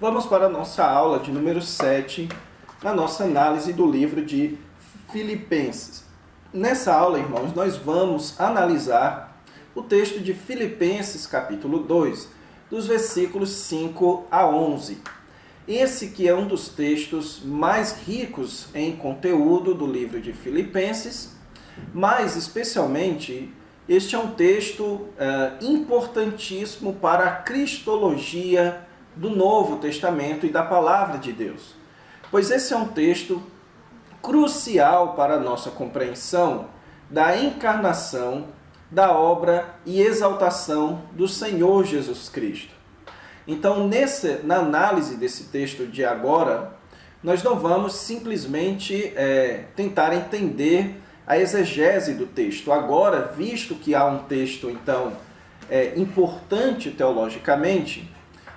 Vamos para a nossa aula de número 7, na nossa análise do livro de Filipenses. Nessa aula, irmãos, nós vamos analisar o texto de Filipenses, capítulo 2, dos versículos 5 a 11. Esse que é um dos textos mais ricos em conteúdo do livro de Filipenses, mas especialmente este é um texto importantíssimo para a cristologia do Novo Testamento e da Palavra de Deus. Pois esse é um texto crucial para a nossa compreensão da encarnação, da obra e exaltação do Senhor Jesus Cristo. Então, na análise desse texto de agora, nós não vamos simplesmente tentar entender a exegese do texto. Agora, visto que há um texto, então, importante teologicamente,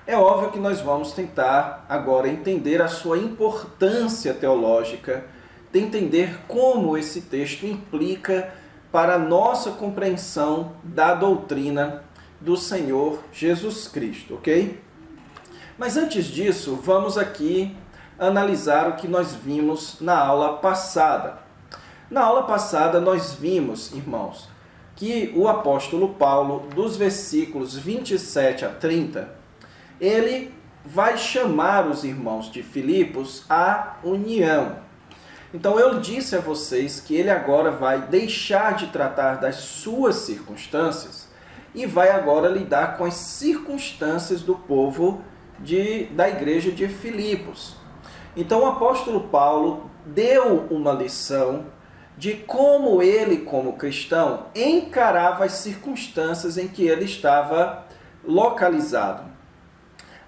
é óbvio que nós vamos tentar agora entender a sua importância teológica, de entender como esse texto implica para a nossa compreensão da doutrina do Senhor Jesus Cristo, ok? Mas antes disso, vamos aqui analisar o que nós vimos na aula passada. Na aula passada nós vimos, irmãos, que o apóstolo Paulo, dos versículos 27 a 30, ele vai chamar os irmãos de Filipos à união. Então eu disse a vocês que ele agora vai deixar de tratar das suas circunstâncias e vai agora lidar com as circunstâncias do povo da igreja de Filipos. Então o apóstolo Paulo deu uma lição de como ele, como cristão, encarava as circunstâncias em que ele estava localizado.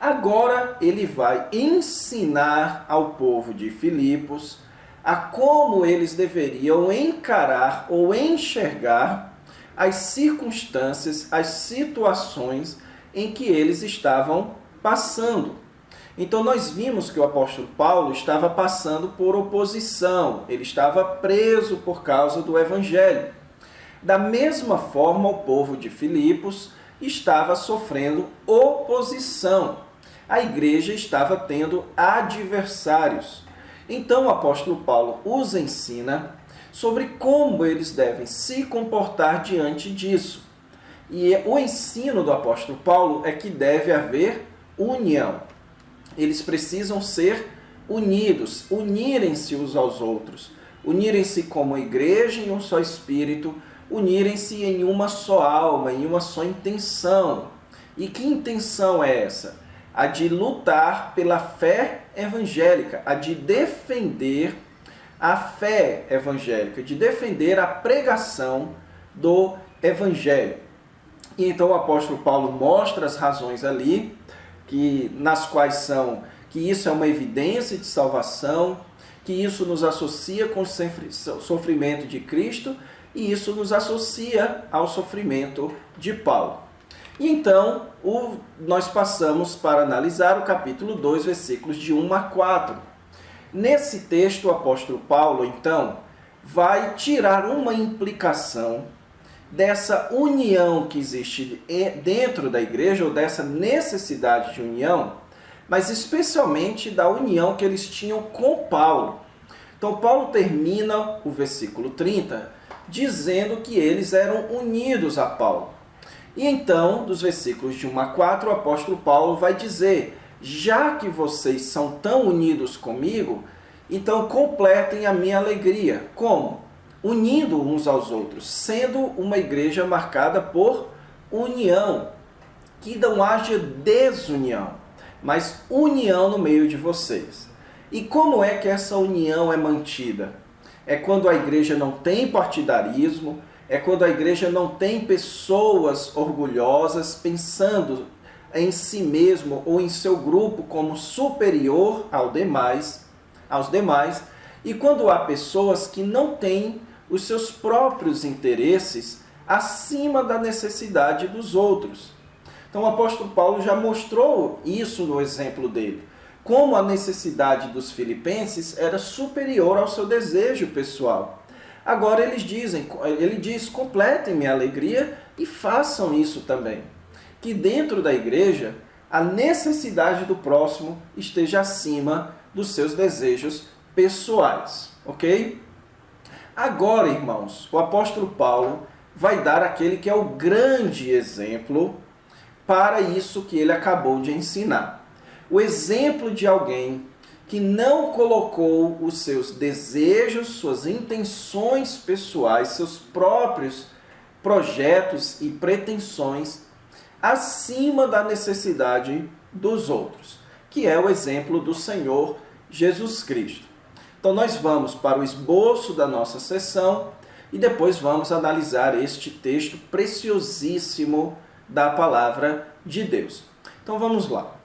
Agora ele vai ensinar ao povo de Filipos a como eles deveriam encarar ou enxergar as circunstâncias, as situações em que eles estavam passando. Então nós vimos que o apóstolo Paulo estava passando por oposição, ele estava preso por causa do evangelho. Da mesma forma, o povo de Filipos estava sofrendo oposição. A igreja estava tendo adversários. Então o apóstolo Paulo os ensina sobre como eles devem se comportar diante disso. E o ensino do apóstolo Paulo é que deve haver união. Eles precisam ser unidos, unirem-se uns aos outros, unirem-se como igreja em um só espírito, unirem-se em uma só alma, em uma só intenção. E que intenção é essa? A de lutar pela fé evangélica, a de defender a fé evangélica, de defender a pregação do evangelho. E então o apóstolo Paulo mostra as razões ali, nas quais são que isso é uma evidência de salvação, que isso nos associa com o sofrimento de Cristo e isso nos associa ao sofrimento de Paulo. E então nós passamos para analisar o capítulo 2, versículos de 1 a 4. Nesse texto, o apóstolo Paulo, então, vai tirar uma implicação dessa união que existe dentro da igreja, ou dessa necessidade de união, mas especialmente da união que eles tinham com Paulo. Então, Paulo termina o versículo 30 dizendo que eles eram unidos a Paulo. E então, dos versículos de 1 a 4, o apóstolo Paulo vai dizer: já que vocês são tão unidos comigo, então completem a minha alegria. Como? Unindo uns aos outros, sendo uma igreja marcada por união, que não haja desunião, mas união no meio de vocês. E como é que essa união é mantida? É quando a igreja não tem partidarismo, é quando a igreja não tem pessoas orgulhosas pensando em si mesmo ou em seu grupo como superior aos demais, e quando há pessoas que não têm os seus próprios interesses acima da necessidade dos outros. Então o apóstolo Paulo já mostrou isso no exemplo dele, como a necessidade dos filipenses era superior ao seu desejo pessoal. Agora ele diz, completem minha alegria e façam isso também. Que dentro da igreja a necessidade do próximo esteja acima dos seus desejos pessoais, ok? Agora, irmãos, o apóstolo Paulo vai dar aquele que é o grande exemplo para isso que ele acabou de ensinar. O exemplo de alguém que não colocou os seus desejos, suas intenções pessoais, seus próprios projetos e pretensões acima da necessidade dos outros, que é o exemplo do Senhor Jesus Cristo. Então nós vamos para o esboço da nossa sessão e depois vamos analisar este texto preciosíssimo da palavra de Deus. Então vamos lá.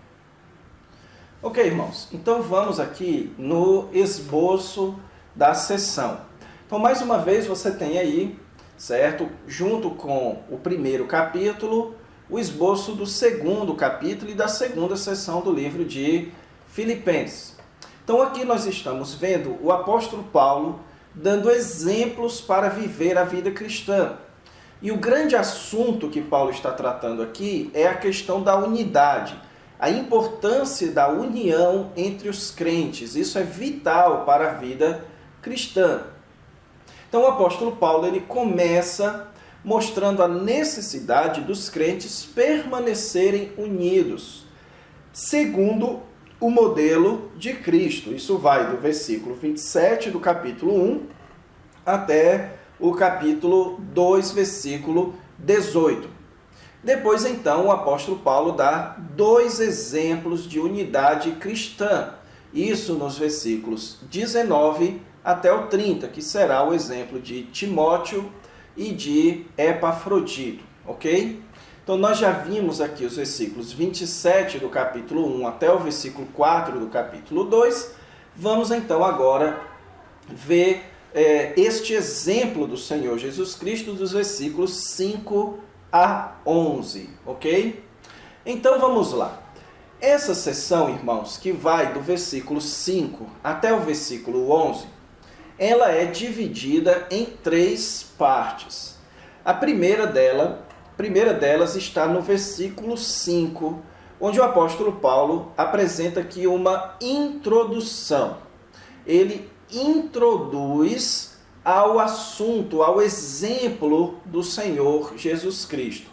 Ok, irmãos, então vamos aqui no esboço da sessão. Então mais uma vez você tem aí, certo, junto com o primeiro capítulo, o esboço do segundo capítulo e da segunda sessão do livro de Filipenses. Então aqui nós estamos vendo o apóstolo Paulo dando exemplos para viver a vida cristã. E o grande assunto que Paulo está tratando aqui é a questão da unidade, a importância da união entre os crentes. Isso é vital para a vida cristã. Então o apóstolo Paulo ele começa mostrando a necessidade dos crentes permanecerem unidos, segundo o modelo de Cristo. Isso vai do versículo 27 do capítulo 1 até o capítulo 2, versículo 18. Depois, então, o apóstolo Paulo dá dois exemplos de unidade cristã. Isso nos versículos 19 até o 30, que será o exemplo de Timóteo e de Epafrodito, ok? Então, nós já vimos aqui os versículos 27 do capítulo 1 até o versículo 4 do capítulo 2. Vamos, então, agora ver este exemplo do Senhor Jesus Cristo dos versículos 5 a 11, ok? Então, vamos lá. Essa sessão, irmãos, que vai do versículo 5 até o versículo 11, ela é dividida em três partes. A primeira delas está no versículo 5, onde o apóstolo Paulo apresenta aqui uma introdução. Ele introduz ao assunto, ao exemplo do Senhor Jesus Cristo.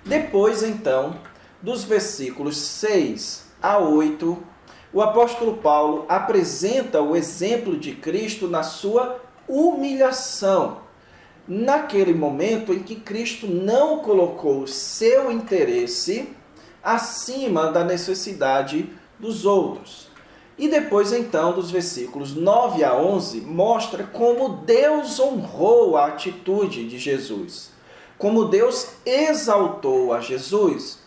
Depois, então, dos versículos 6 a 8, o apóstolo Paulo apresenta o exemplo de Cristo na sua humilhação, naquele momento em que Cristo não colocou o seu interesse acima da necessidade dos outros. E depois, então, dos versículos 9 a 11, mostra como Deus honrou a atitude de Jesus, como Deus exaltou a Jesus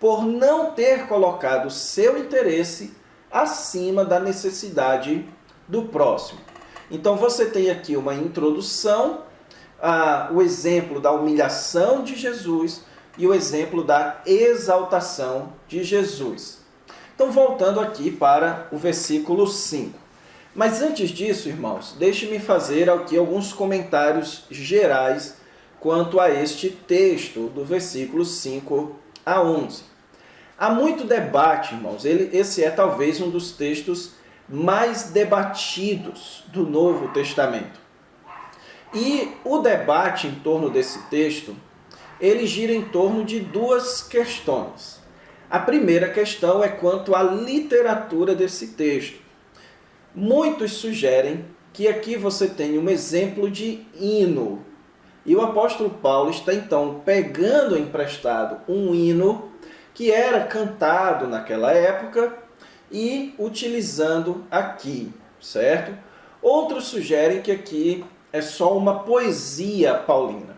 por não ter colocado o seu interesse acima da necessidade do próximo. Então você tem aqui uma introdução, o exemplo da humilhação de Jesus e o exemplo da exaltação de Jesus. Então voltando aqui para o versículo 5. Mas antes disso, irmãos, deixe-me fazer aqui alguns comentários gerais quanto a este texto do versículo 5 a 11. Há muito debate, irmãos. Esse é talvez um dos textos mais debatidos do Novo Testamento. E o debate em torno desse texto, ele gira em torno de duas questões. A primeira questão é quanto à literatura desse texto. Muitos sugerem que aqui você tem um exemplo de hino. E o apóstolo Paulo está então pegando emprestado um hino que era cantado naquela época e utilizando aqui, certo? Outros sugerem que aqui é só uma poesia paulina.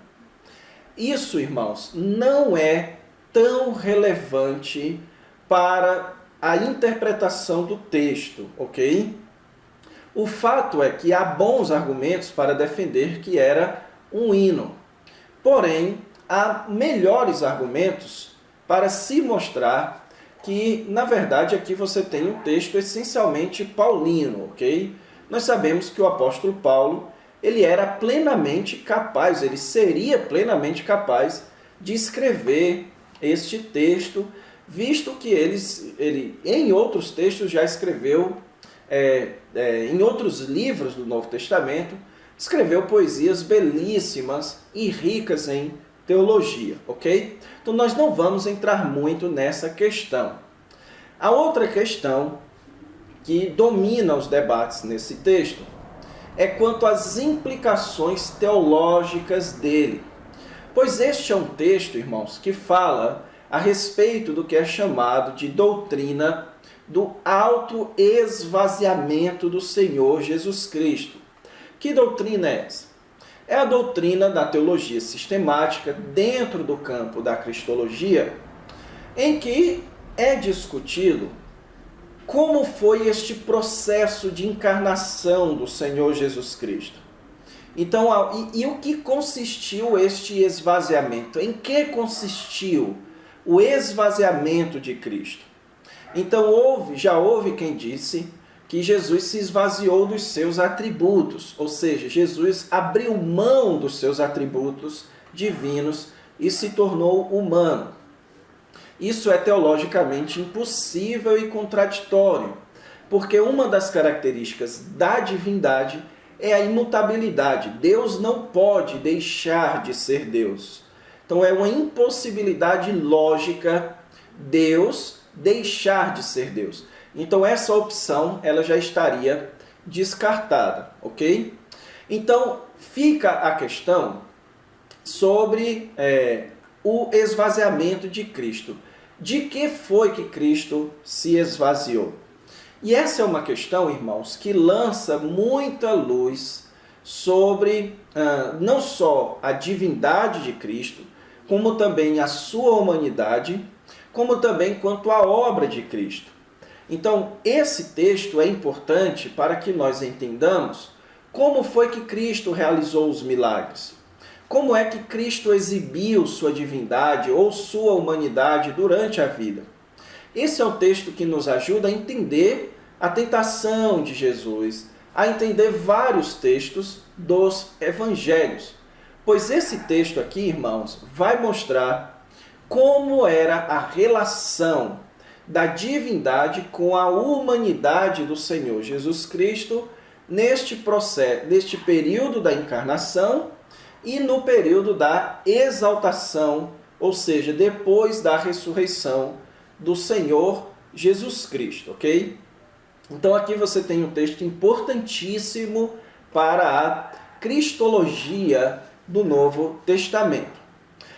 Isso, irmãos, não é tão relevante para a interpretação do texto, ok? O fato é que há bons argumentos para defender que era um hino. Porém, há melhores argumentos para se mostrar que, na verdade, aqui você tem um texto essencialmente paulino, ok? Nós sabemos que o apóstolo Paulo, ele era plenamente capaz, ele seria plenamente capaz de escrever este texto visto que ele em outros textos já escreveu, em outros livros do Novo Testamento, escreveu poesias belíssimas e ricas em teologia, ok? Então nós não vamos entrar muito nessa questão. A outra questão que domina os debates nesse texto é quanto às implicações teológicas dele. Pois este é um texto, irmãos, que fala a respeito do que é chamado de doutrina do autoesvaziamento do Senhor Jesus Cristo. Que doutrina é essa? É a doutrina da teologia sistemática dentro do campo da cristologia, em que é discutido como foi este processo de encarnação do Senhor Jesus Cristo. Então, e o que consistiu este esvaziamento? Em que consistiu o esvaziamento de Cristo? Então, já houve quem disse que Jesus se esvaziou dos seus atributos, ou seja, Jesus abriu mão dos seus atributos divinos e se tornou humano. Isso é teologicamente impossível e contraditório, porque uma das características da divindade é a imutabilidade. Deus não pode deixar de ser Deus. Então é uma impossibilidade lógica Deus deixar de ser Deus. Então essa opção ela já estaria descartada, ok? Então fica a questão sobre o esvaziamento de Cristo. De que foi que Cristo se esvaziou? E essa é uma questão, irmãos, que lança muita luz sobre não só a divindade de Cristo, como também a sua humanidade, como também quanto à obra de Cristo. Então, esse texto é importante para que nós entendamos como foi que Cristo realizou os milagres. Como é que Cristo exibiu sua divindade ou sua humanidade durante a vida. Esse é o texto que nos ajuda a entender a tentação de Jesus, a entender vários textos dos evangelhos. Pois esse texto aqui, irmãos, vai mostrar como era a relação da divindade com a humanidade do Senhor Jesus Cristo neste processo, neste período da encarnação e no período da exaltação, ou seja, depois da ressurreição do Senhor Jesus Cristo, ok? Então aqui você tem um texto importantíssimo para a cristologia do Novo Testamento.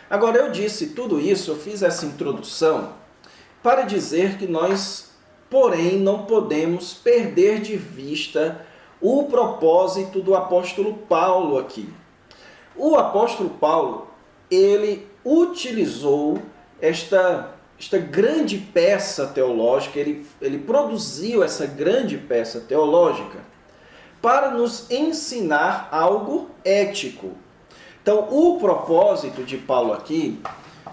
Agora eu disse tudo isso, eu fiz essa introdução para dizer que nós, porém, não podemos perder de vista o propósito do apóstolo Paulo aqui. O apóstolo Paulo, ele utilizou esta grande peça teológica, ele produziu essa grande peça teológica para nos ensinar algo ético. Então, o propósito de Paulo aqui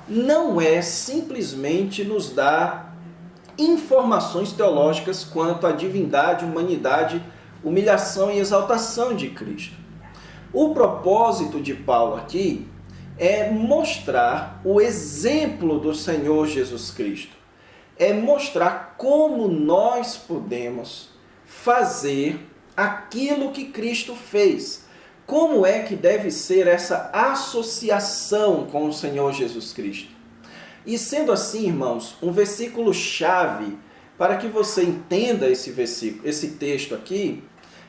não é simplesmente nos dar informações teológicas quanto à divindade, humanidade, humilhação e exaltação de Cristo. O propósito de Paulo aqui é mostrar o exemplo do Senhor Jesus Cristo. É mostrar como nós podemos fazer aquilo que Cristo fez. Como é que deve ser essa associação com o Senhor Jesus Cristo? E sendo assim, irmãos, um versículo-chave para que você entenda esse texto aqui,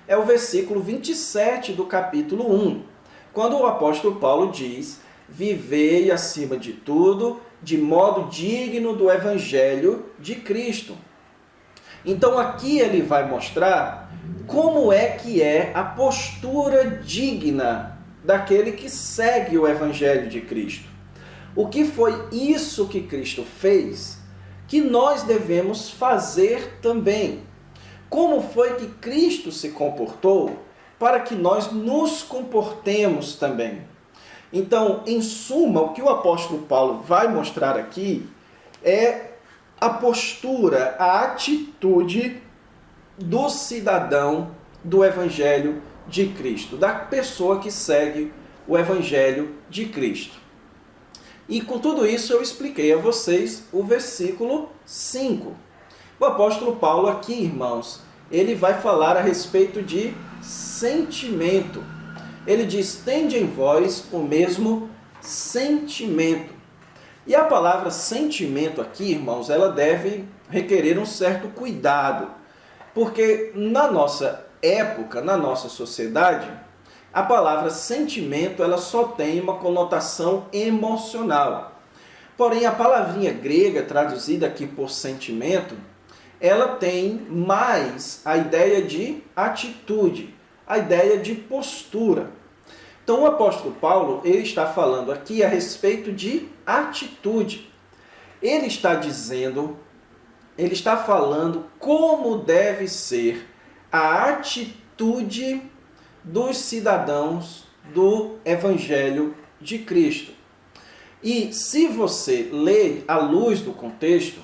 é o versículo 27 do capítulo 1, quando o apóstolo Paulo diz: vivei acima de tudo de modo digno do evangelho de Cristo. Então aqui ele vai mostrar como é que é a postura digna daquele que segue o evangelho de Cristo. O que foi isso que Cristo fez que nós devemos fazer também? Como foi que Cristo se comportou para que nós nos comportemos também? Então, em suma, o que o apóstolo Paulo vai mostrar aqui é a postura, a atitude do cidadão do Evangelho de Cristo, da pessoa que segue o Evangelho de Cristo. E com tudo isso eu expliquei a vocês o versículo 5. O apóstolo Paulo aqui, irmãos, ele vai falar a respeito de sentimento. Ele diz, tende em vós o mesmo sentimento. E a palavra sentimento aqui, irmãos, ela deve requerer um certo cuidado. Porque na nossa época, na nossa sociedade, a palavra sentimento ela só tem uma conotação emocional. Porém, a palavrinha grega traduzida aqui por sentimento, ela tem mais a ideia de atitude, a ideia de postura. Então, o apóstolo Paulo ele está falando aqui a respeito de atitude. Ele está dizendo, ele está falando como deve ser a atitude dos cidadãos do Evangelho de Cristo. E se você ler à luz do contexto,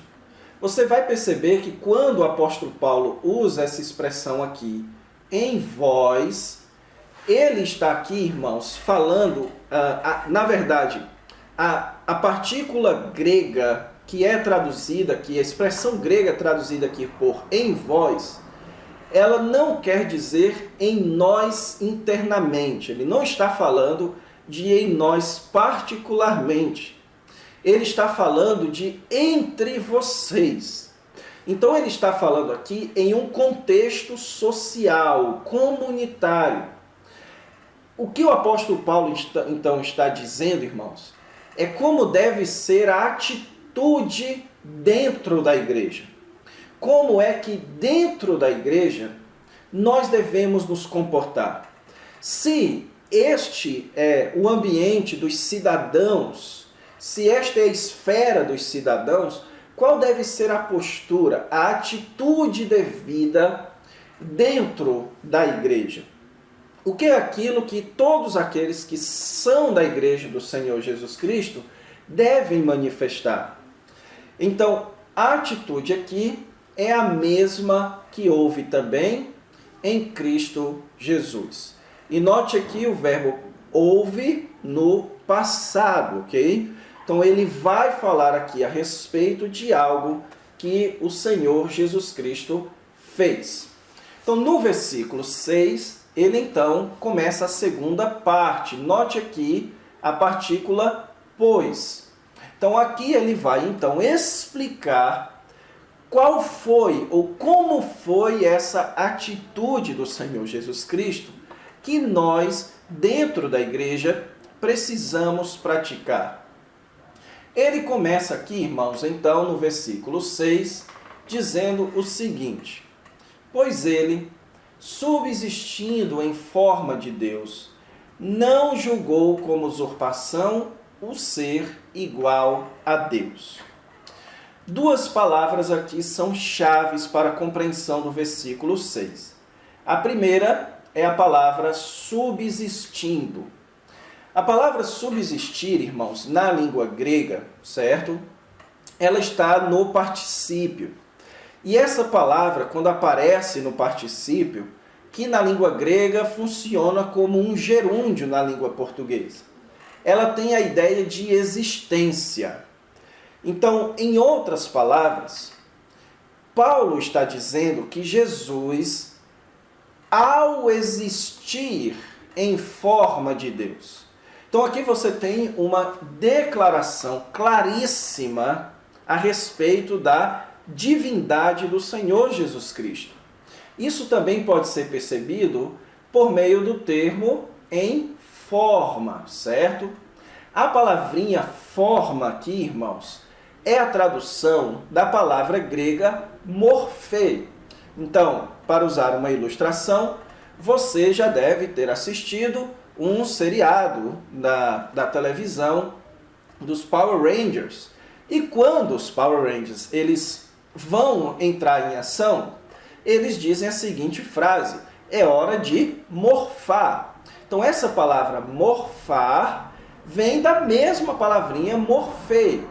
você vai perceber que quando o apóstolo Paulo usa essa expressão aqui, em vós, ele está aqui, irmãos, falando, na verdade, a partícula grega que é traduzida aqui, a expressão grega traduzida aqui por em vós, ela não quer dizer em nós internamente. Ele não está falando de em nós particularmente. Ele está falando de entre vocês. Então ele está falando aqui em um contexto social, comunitário. O que o apóstolo Paulo então está dizendo, irmãos, é como deve ser a atitude dentro da igreja. Como é que dentro da igreja nós devemos nos comportar? Se este é o ambiente dos cidadãos, se esta é a esfera dos cidadãos, qual deve ser a postura, a atitude devida dentro da igreja? O que é aquilo que todos aqueles que são da igreja do Senhor Jesus Cristo devem manifestar? Então, a atitude aqui é a mesma que houve também em Cristo Jesus. E note aqui o verbo houve no passado, ok? Então ele vai falar aqui a respeito de algo que o Senhor Jesus Cristo fez. Então no versículo 6, ele então começa a segunda parte. Note aqui a partícula pois. Então aqui ele vai então explicar qual foi ou como foi essa atitude do Senhor Jesus Cristo que nós, dentro da igreja, precisamos praticar. Ele começa aqui, irmãos, então, no versículo 6, dizendo o seguinte: pois ele, subsistindo em forma de Deus, não julgou como usurpação o ser igual a Deus. Duas palavras aqui são chaves para a compreensão do versículo 6. A primeira é a palavra subsistindo. A palavra subsistir, irmãos, na língua grega, certo? Ela está no particípio. E essa palavra, quando aparece no particípio, que na língua grega funciona como um gerúndio na língua portuguesa. Ela tem a ideia de existência. Então, em outras palavras, Paulo está dizendo que Jesus, ao existir em forma de Deus. Então aqui você tem uma declaração claríssima a respeito da divindade do Senhor Jesus Cristo. Isso também pode ser percebido por meio do termo em forma, certo? A palavrinha forma aqui, irmãos, é a tradução da palavra grega morfê. Então, para usar uma ilustração, você já deve ter assistido um seriado da televisão dos Power Rangers. E quando os Power Rangers eles vão entrar em ação, eles dizem a seguinte frase: é hora de morfar. Então essa palavra morfar vem da mesma palavrinha morfê,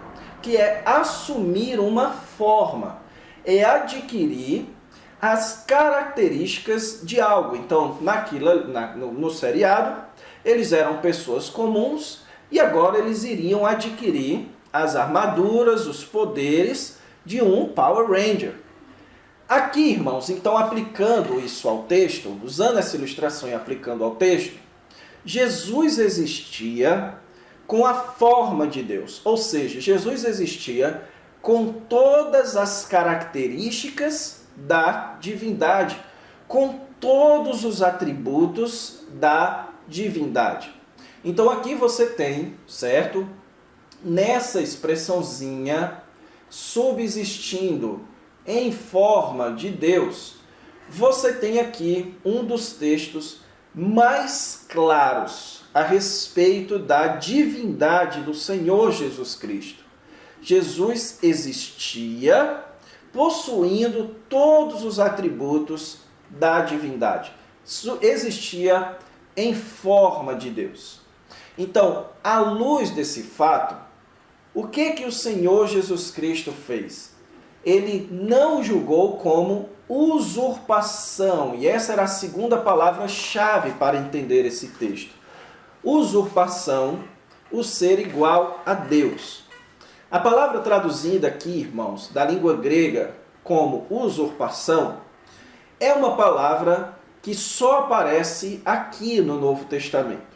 que é assumir uma forma, é adquirir as características de algo. Então, no seriado, eles eram pessoas comuns e agora eles iriam adquirir as armaduras, os poderes de um Power Ranger. Aqui, irmãos, então aplicando isso ao texto, usando essa ilustração e aplicando ao texto, Jesus existia com a forma de Deus, ou seja, Jesus existia com todas as características da divindade, com todos os atributos da divindade. Então aqui você tem, certo? Nessa expressãozinha, subsistindo em forma de Deus, você tem aqui um dos textos mais claros a respeito da divindade do Senhor Jesus Cristo. Jesus existia possuindo todos os atributos da divindade. Existia em forma de Deus. Então, à luz desse fato, o que o Senhor Jesus Cristo fez? Ele não julgou como usurpação, e essa era a segunda palavra-chave para entender esse texto. Usurpação, o ser igual a Deus. A palavra traduzida aqui, irmãos, da língua grega como usurpação, é uma palavra que só aparece aqui no Novo Testamento.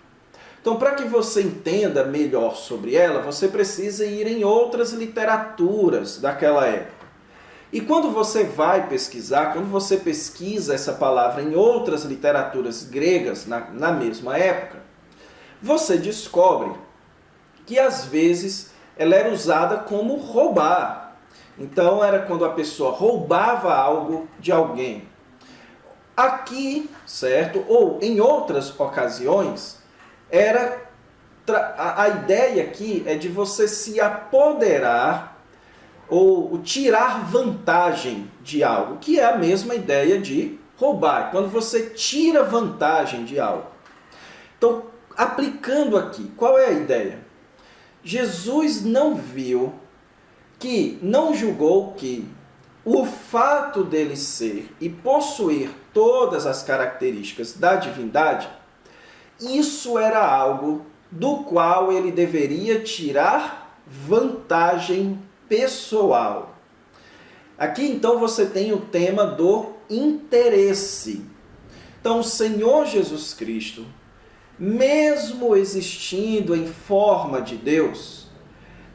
Então, para que você entenda melhor sobre ela, você precisa ir em outras literaturas daquela época. E quando você vai pesquisar, quando você pesquisa essa palavra em outras literaturas gregas na mesma época, você descobre que às vezes ela era usada como roubar. Então era quando a pessoa roubava algo de alguém. Aqui, certo? Ou em outras ocasiões, a ideia aqui é de você se apoderar ou tirar vantagem de algo, que é a mesma ideia de roubar, quando você tira vantagem de algo. Então, aplicando aqui, qual é a ideia? Jesus não julgou que o fato dele ser e possuir todas as características da divindade, isso era algo do qual ele deveria tirar vantagem pessoal. Aqui então você tem o tema do interesse. Então o Senhor Jesus Cristo, mesmo existindo em forma de Deus,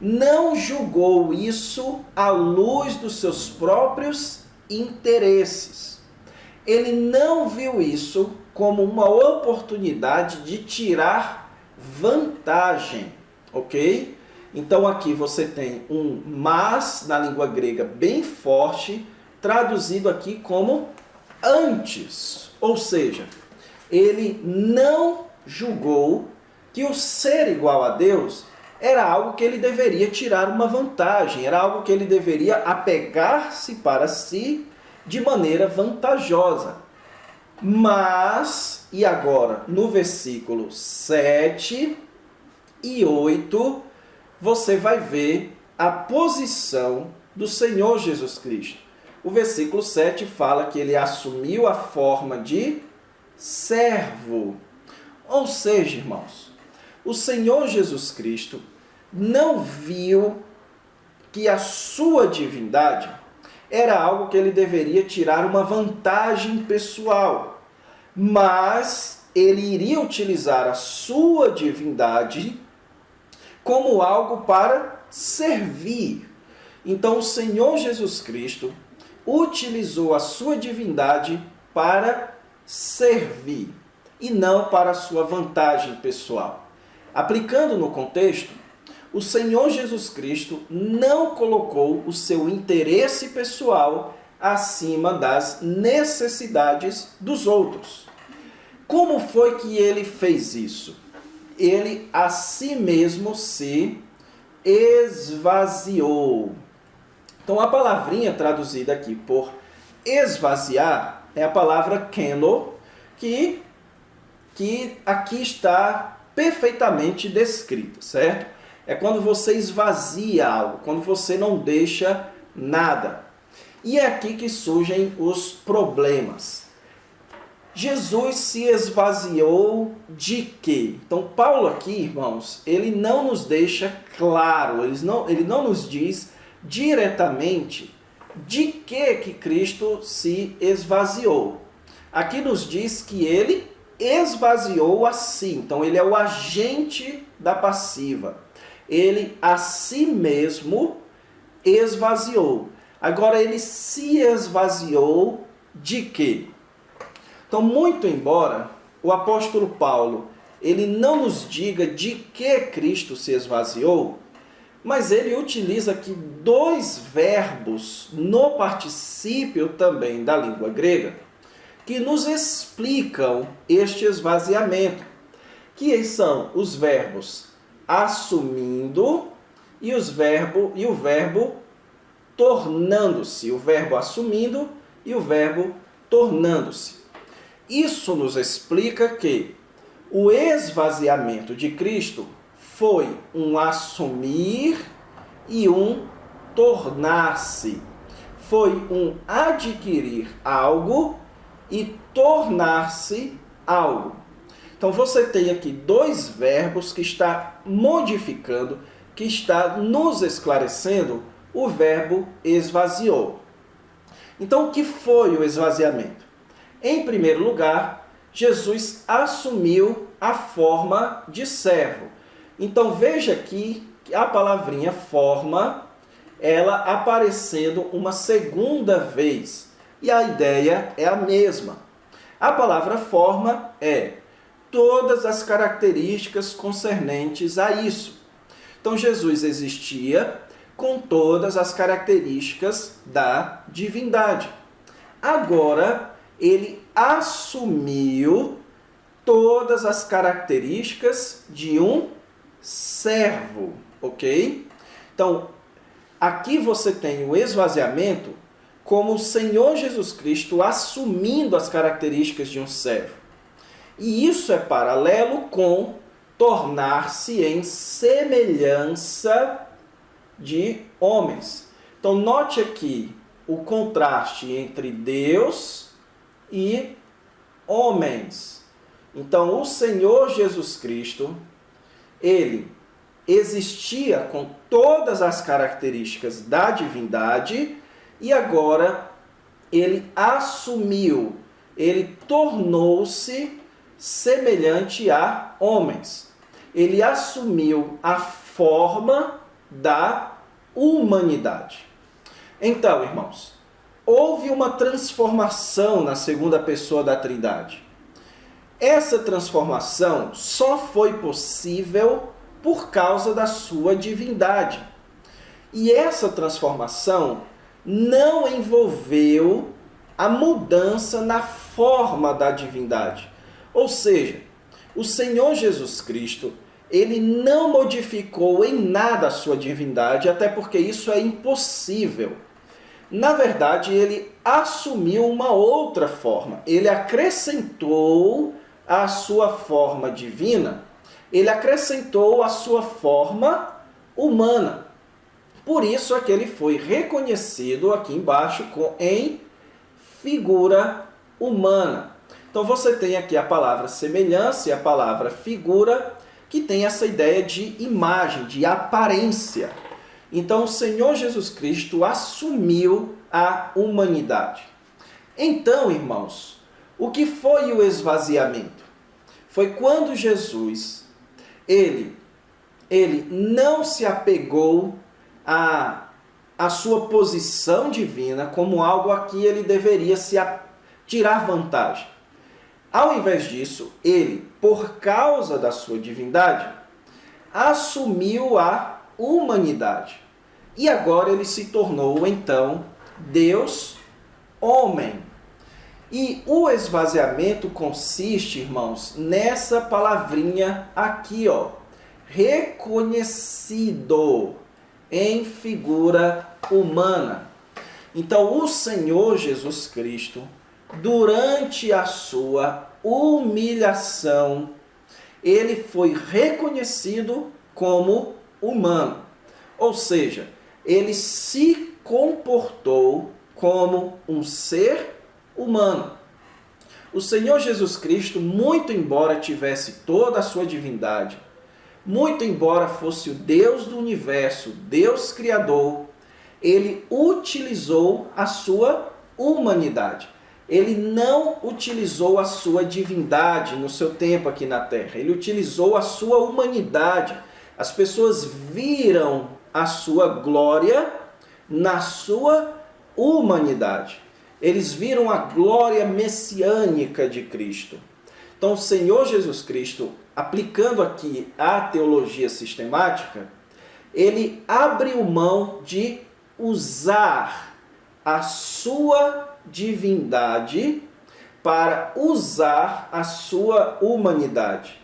não julgou isso à luz dos seus próprios interesses. Ele não viu isso como uma oportunidade de tirar vantagem, ok? Então aqui você tem um mas na língua grega bem forte, traduzido aqui como antes. Ou seja, ele não julgou que o ser igual a Deus era algo que ele deveria tirar uma vantagem, era algo que ele deveria apegar-se para si de maneira vantajosa. Mas, e agora, no versículo 7 e 8, você vai ver a posição do Senhor Jesus Cristo. O versículo 7 fala que ele assumiu a forma de servo. Ou seja, irmãos, o Senhor Jesus Cristo não viu que a sua divindade era algo que ele deveria tirar uma vantagem pessoal, mas ele iria utilizar a sua divindade como algo para servir. Então o Senhor Jesus Cristo utilizou a sua divindade para servir e não para a sua vantagem pessoal. Aplicando no contexto, o Senhor Jesus Cristo não colocou o seu interesse pessoal acima das necessidades dos outros. Como foi que ele fez isso? Ele a si mesmo se esvaziou. Então a palavrinha traduzida aqui por esvaziar é a palavra keno, que aqui está perfeitamente descrita, certo? É quando você esvazia algo, quando você não deixa nada. E é aqui que surgem os problemas. Jesus se esvaziou de quê? Então, Paulo aqui, irmãos, ele não nos deixa claro, ele não nos diz diretamente de que Cristo se esvaziou. Aqui nos diz que ele esvaziou a si. Então, ele é o agente da passiva. Ele a si mesmo esvaziou. Agora, ele se esvaziou de quê? Então, muito embora o apóstolo Paulo ele não nos diga de que Cristo se esvaziou, mas ele utiliza aqui dois verbos no particípio também da língua grega que nos explicam este esvaziamento, que são os verbos assumindo e o verbo tornando-se, o verbo assumindo e o verbo tornando-se. Isso nos explica que o esvaziamento de Cristo foi um assumir e um tornar-se. Foi um adquirir algo e tornar-se algo. Então você tem aqui dois verbos que está modificando, que está nos esclarecendo o verbo esvaziou. Então o que foi o esvaziamento? Em primeiro lugar, Jesus assumiu a forma de servo. Então veja aqui que a palavrinha forma, ela aparecendo uma segunda vez. E a ideia é a mesma. A palavra forma é todas as características concernentes a isso. Então Jesus existia com todas as características da divindade. Agora, ele assumiu todas as características de um servo, ok? Então, aqui você tem o esvaziamento como o Senhor Jesus Cristo assumindo as características de um servo. E isso é paralelo com tornar-se em semelhança de homens. Então, note aqui o contraste entre Deus e homens. Então, o Senhor Jesus Cristo, ele existia com todas as características da divindade e agora ele assumiu, ele tornou-se semelhante a homens. Ele assumiu a forma da humanidade. Então, irmãos, houve uma transformação na segunda pessoa da Trindade. Essa transformação só foi possível por causa da sua divindade. E essa transformação não envolveu a mudança na forma da divindade. Ou seja, o Senhor Jesus Cristo, ele não modificou em nada a sua divindade, até porque isso é impossível. Na verdade, ele assumiu uma outra forma. Ele acrescentou à sua forma divina, ele acrescentou a sua forma humana. Por isso é que ele foi reconhecido aqui embaixo em figura humana. Então você tem aqui a palavra semelhança e a palavra figura, que tem essa ideia de imagem, de aparência. Então o Senhor Jesus Cristo assumiu a humanidade. Então, irmãos, o que foi o esvaziamento? Foi quando Jesus, ele não se apegou à sua posição divina como algo a que ele deveria tirar vantagem. Ao invés disso, ele, por causa da sua divindade, assumiu a humanidade. E agora ele se tornou, então, Deus homem. E o esvaziamento consiste, irmãos, nessa palavrinha aqui, ó, reconhecido em figura humana. Então, o Senhor Jesus Cristo, durante a sua humilhação, ele foi reconhecido como humano. Ou seja, ele se comportou como um ser humano. O Senhor Jesus Cristo, muito embora tivesse toda a sua divindade, muito embora fosse o Deus do universo, Deus Criador, ele utilizou a sua humanidade. Ele não utilizou a sua divindade no seu tempo aqui na Terra. Ele utilizou a sua humanidade. As pessoas viram a sua glória na sua humanidade. Eles viram a glória messiânica de Cristo. Então, o Senhor Jesus Cristo, aplicando aqui a teologia sistemática, ele abriu mão de usar a sua divindade para usar a sua humanidade.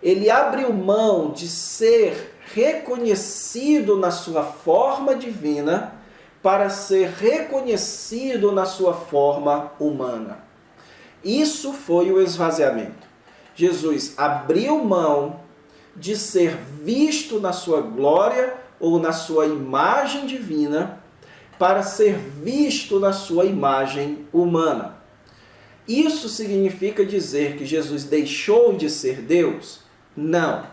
Ele abriu mão de ser reconhecido na sua forma divina para ser reconhecido na sua forma humana. Isso foi o esvaziamento. Jesus abriu mão de ser visto na sua glória ou na sua imagem divina para ser visto na sua imagem humana. Isso significa dizer que Jesus deixou de ser Deus? Não.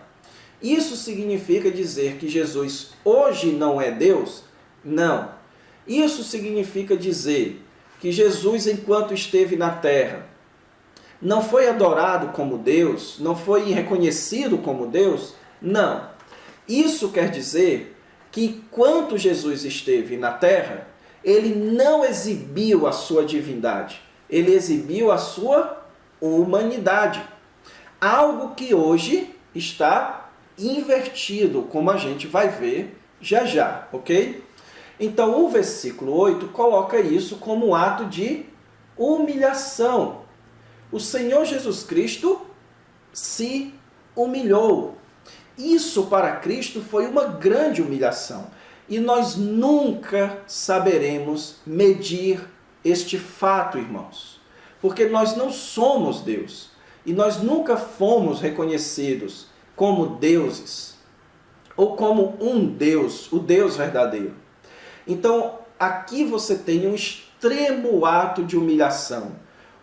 Isso significa dizer que Jesus hoje não é Deus? Não. Isso significa dizer que Jesus, enquanto esteve na terra, não foi adorado como Deus? Não foi reconhecido como Deus? Não. Isso quer dizer que enquanto Jesus esteve na terra, ele não exibiu a sua divindade, ele exibiu a sua humanidade. Algo que hoje está invertido, como a gente vai ver já já, ok? Então o versículo 8 coloca isso como um ato de humilhação. O Senhor Jesus Cristo se humilhou. Isso para Cristo foi uma grande humilhação. E nós nunca saberemos medir este fato, irmãos. Porque nós não somos Deus. E nós nunca fomos reconhecidos como deuses. Ou como um Deus, o Deus verdadeiro. Então, aqui você tem um extremo ato de humilhação.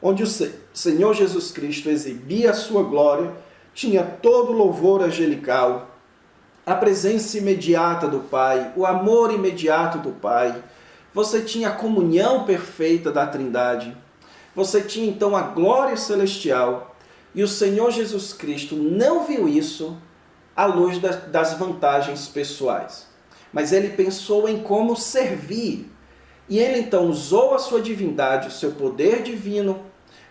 Onde o Senhor Jesus Cristo exibia a sua glória, tinha todo o louvor angelical, a presença imediata do Pai, o amor imediato do Pai. Você tinha a comunhão perfeita da Trindade. Você tinha então a glória celestial. E o Senhor Jesus Cristo não viu isso à luz das vantagens pessoais. Mas ele pensou em como servir. E ele então usou a sua divindade, o seu poder divino,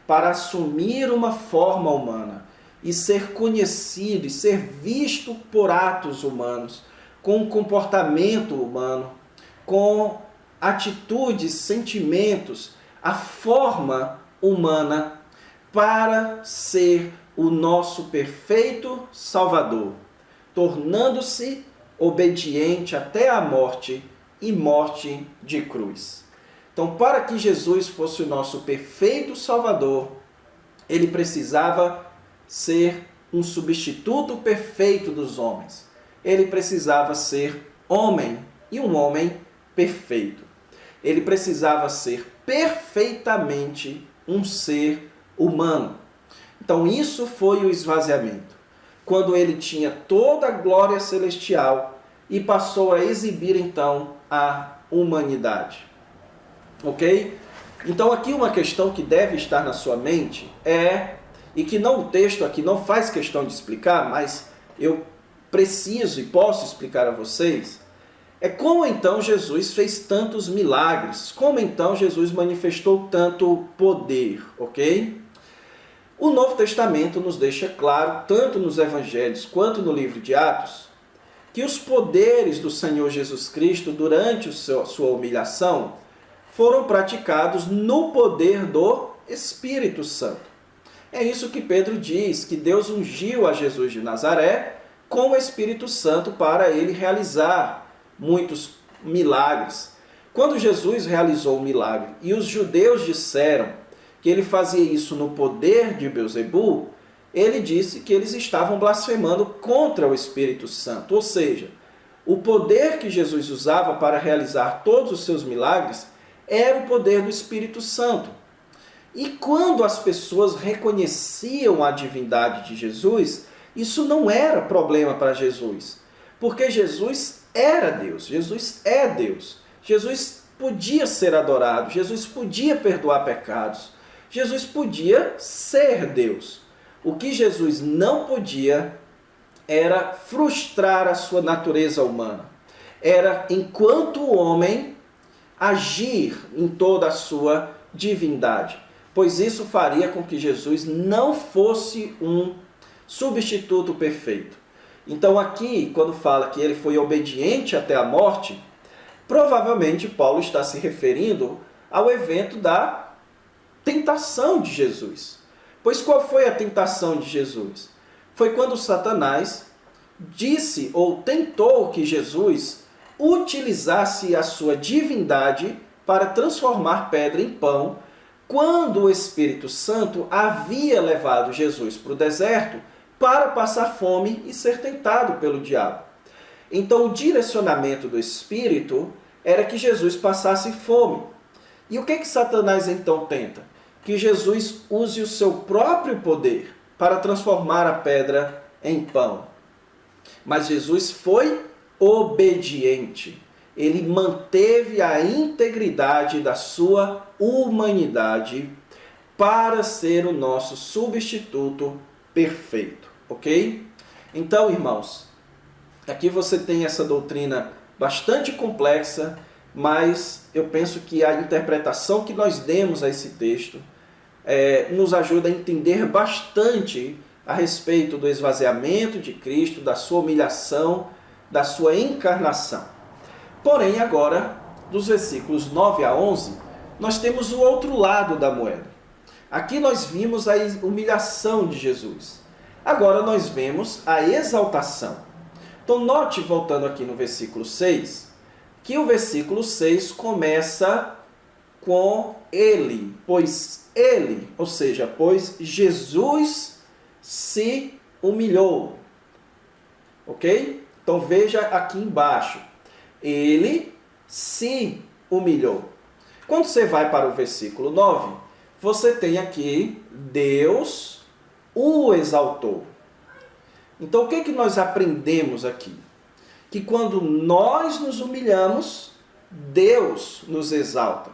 para assumir uma forma humana e ser conhecido e ser visto por atos humanos, com um comportamento humano, com atitudes, sentimentos, a forma humana, para ser o nosso perfeito Salvador, tornando-se obediente até a morte e morte de cruz. Então, para que Jesus fosse o nosso perfeito Salvador, ele precisava ser um substituto perfeito dos homens. Ele precisava ser homem e um homem perfeito. Ele precisava ser perfeitamente um ser humano. Então, isso foi o esvaziamento. Quando ele tinha toda a glória celestial e passou a exibir, então, a humanidade. Ok? Então, aqui uma questão que deve estar na sua mente é, e que o texto aqui não faz questão de explicar, mas eu preciso e posso explicar a vocês, é como então Jesus fez tantos milagres, como então Jesus manifestou tanto poder, ok? O Novo Testamento nos deixa claro, tanto nos Evangelhos quanto no livro de Atos, que os poderes do Senhor Jesus Cristo durante sua humilhação foram praticados no poder do Espírito Santo. É isso que Pedro diz, que Deus ungiu a Jesus de Nazaré com o Espírito Santo para ele realizar muitos milagres. Quando Jesus realizou o milagre e os judeus disseram que ele fazia isso no poder de Beelzebul, ele disse que eles estavam blasfemando contra o Espírito Santo. Ou seja, o poder que Jesus usava para realizar todos os seus milagres era o poder do Espírito Santo. E quando as pessoas reconheciam a divindade de Jesus, isso não era problema para Jesus, porque Jesus era Deus, Jesus é Deus. Jesus podia ser adorado, Jesus podia perdoar pecados, Jesus podia ser Deus. O que Jesus não podia era frustrar a sua natureza humana. Era, enquanto homem, agir em toda a sua divindade, pois isso faria com que Jesus não fosse um substituto perfeito. Então aqui, quando fala que ele foi obediente até a morte, provavelmente Paulo está se referindo ao evento da tentação de Jesus. Pois qual foi a tentação de Jesus? Foi quando Satanás disse ou tentou que Jesus utilizasse a sua divindade para transformar pedra em pão, quando o Espírito Santo havia levado Jesus para o deserto para passar fome e ser tentado pelo diabo. Então o direcionamento do Espírito era que Jesus passasse fome. E o que Satanás então tenta? Que Jesus use o seu próprio poder para transformar a pedra em pão. Mas Jesus foi obediente. Ele manteve a integridade da sua humanidade para ser o nosso substituto perfeito, ok? Então, irmãos, aqui você tem essa doutrina bastante complexa, mas eu penso que a interpretação que nós demos a esse texto nos ajuda a entender bastante a respeito do esvaziamento de Cristo, da sua humilhação, da sua encarnação. Porém, agora, dos versículos 9 a 11, nós temos o outro lado da moeda. Aqui nós vimos a humilhação de Jesus. Agora nós vemos a exaltação. Então, note, voltando aqui no versículo 6, que o versículo 6 começa com ele, pois ele, ou seja, pois Jesus se humilhou. Ok? Então veja aqui embaixo. Ele se humilhou. Quando você vai para o versículo 9, você tem aqui Deus o exaltou. Então o que nós aprendemos aqui? Que quando nós nos humilhamos, Deus nos exalta.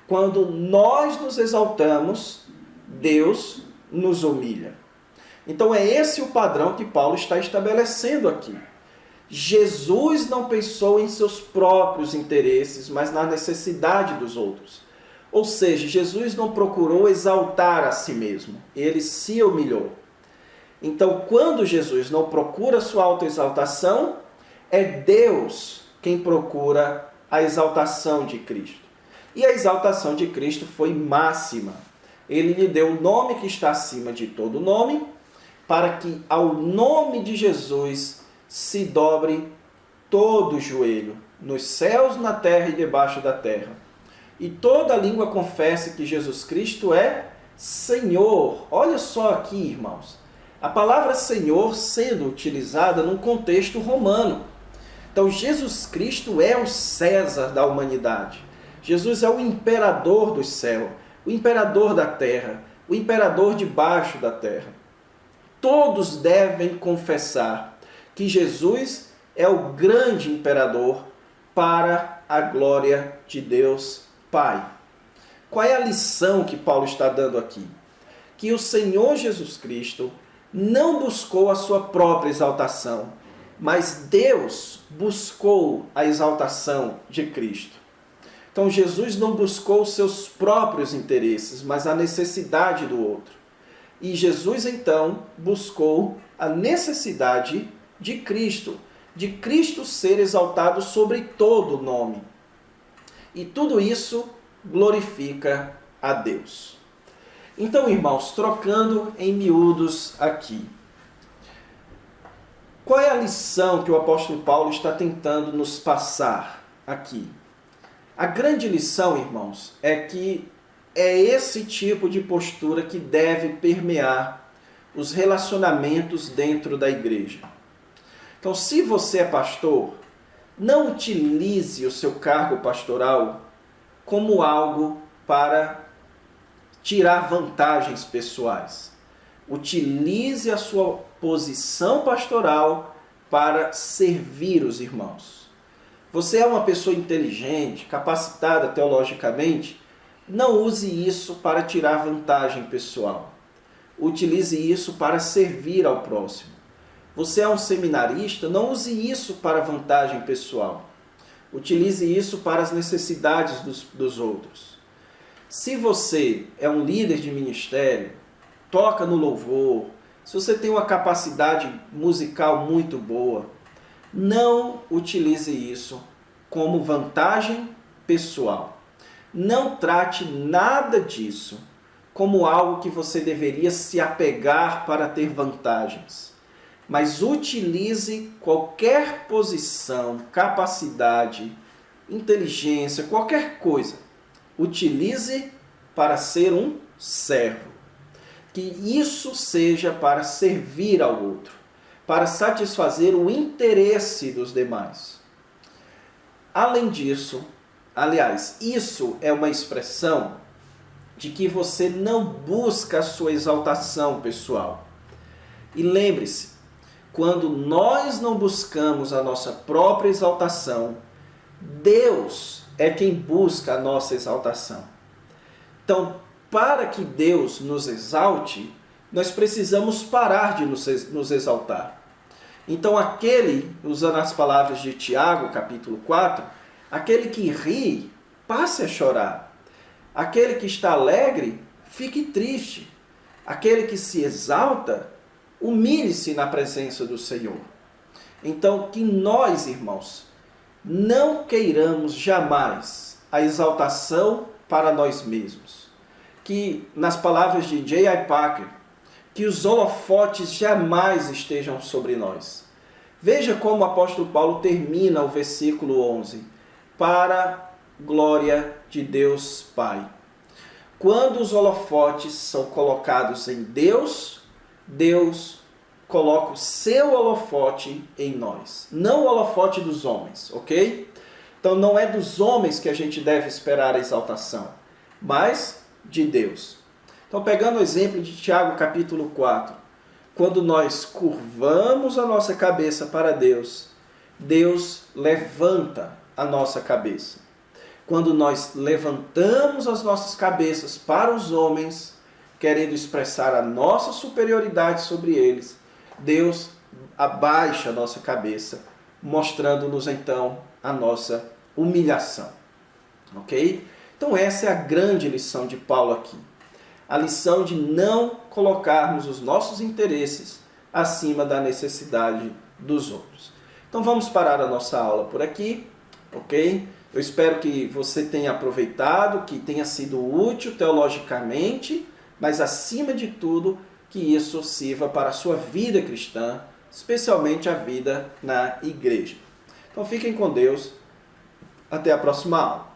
Quando nós nos exaltamos, Deus nos humilha. Então é esse o padrão que Paulo está estabelecendo aqui. Jesus não pensou em seus próprios interesses, mas na necessidade dos outros. Ou seja, Jesus não procurou exaltar a si mesmo, ele se humilhou. Então, quando Jesus não procura sua autoexaltação, é Deus quem procura a exaltação de Cristo. E a exaltação de Cristo foi máxima. Ele lhe deu o nome que está acima de todo nome, para que ao nome de Jesus se dobre todo o joelho, nos céus, na terra e debaixo da terra. E toda língua confesse que Jesus Cristo é Senhor. Olha só aqui, irmãos. A palavra Senhor sendo utilizada num contexto romano. Então, Jesus Cristo é o César da humanidade. Jesus é o imperador do céu, o imperador da terra, o imperador debaixo da terra. Todos devem confessar que Jesus é o grande imperador para a glória de Deus Pai. Qual é a lição que Paulo está dando aqui? Que o Senhor Jesus Cristo não buscou a sua própria exaltação, mas Deus buscou a exaltação de Cristo. Então Jesus não buscou os seus próprios interesses, mas a necessidade do outro. E Jesus então buscou a necessidade de Cristo ser exaltado sobre todo nome. E tudo isso glorifica a Deus. Então, irmãos, trocando em miúdos aqui. Qual é a lição que o apóstolo Paulo está tentando nos passar aqui? A grande lição, irmãos, é que é esse tipo de postura que deve permear os relacionamentos dentro da igreja. Então, se você é pastor, não utilize o seu cargo pastoral como algo para tirar vantagens pessoais. Utilize a sua posição pastoral para servir os irmãos. Você é uma pessoa inteligente, capacitada teologicamente, não use isso para tirar vantagem pessoal. Utilize isso para servir ao próximo. Você é um seminarista, não use isso para vantagem pessoal. Utilize isso para as necessidades dos outros. Se você é um líder de ministério, toca no louvor, se você tem uma capacidade musical muito boa, não utilize isso como vantagem pessoal. Não trate nada disso como algo que você deveria se apegar para ter vantagens. Mas utilize qualquer posição, capacidade, inteligência, qualquer coisa. Utilize para ser um servo. Que isso seja para servir ao outro, para satisfazer o interesse dos demais. Além disso, aliás, isso é uma expressão de que você não busca a sua exaltação pessoal. E lembre-se, quando nós não buscamos a nossa própria exaltação, Deus é quem busca a nossa exaltação. Então, para que Deus nos exalte, nós precisamos parar de nos exaltar. Então, usando as palavras de Tiago, capítulo 4, aquele que ri, passe a chorar. Aquele que está alegre, fique triste. Aquele que se exalta, humilhe-se na presença do Senhor. Então, que nós, irmãos, não queiramos jamais a exaltação para nós mesmos. Que, nas palavras de J.I. Packer, que os holofotes jamais estejam sobre nós. Veja como o apóstolo Paulo termina o versículo 11. Para glória de Deus Pai. Quando os holofotes são colocados em Deus, Deus coloca o seu holofote em nós. Não o holofote dos homens, ok? Então não é dos homens que a gente deve esperar a exaltação, mas de Deus. Então pegando o exemplo de Tiago capítulo 4, quando nós curvamos a nossa cabeça para Deus, Deus levanta a nossa cabeça. Quando nós levantamos as nossas cabeças para os homens, querendo expressar a nossa superioridade sobre eles, Deus abaixa a nossa cabeça, mostrando-nos então a nossa humilhação. Ok? Então essa é a grande lição de Paulo aqui. A lição de não colocarmos os nossos interesses acima da necessidade dos outros. Então vamos parar a nossa aula por aqui, ok? Eu espero que você tenha aproveitado, que tenha sido útil teologicamente, mas acima de tudo, que isso sirva para a sua vida cristã, especialmente a vida na igreja. Então fiquem com Deus. Até a próxima aula.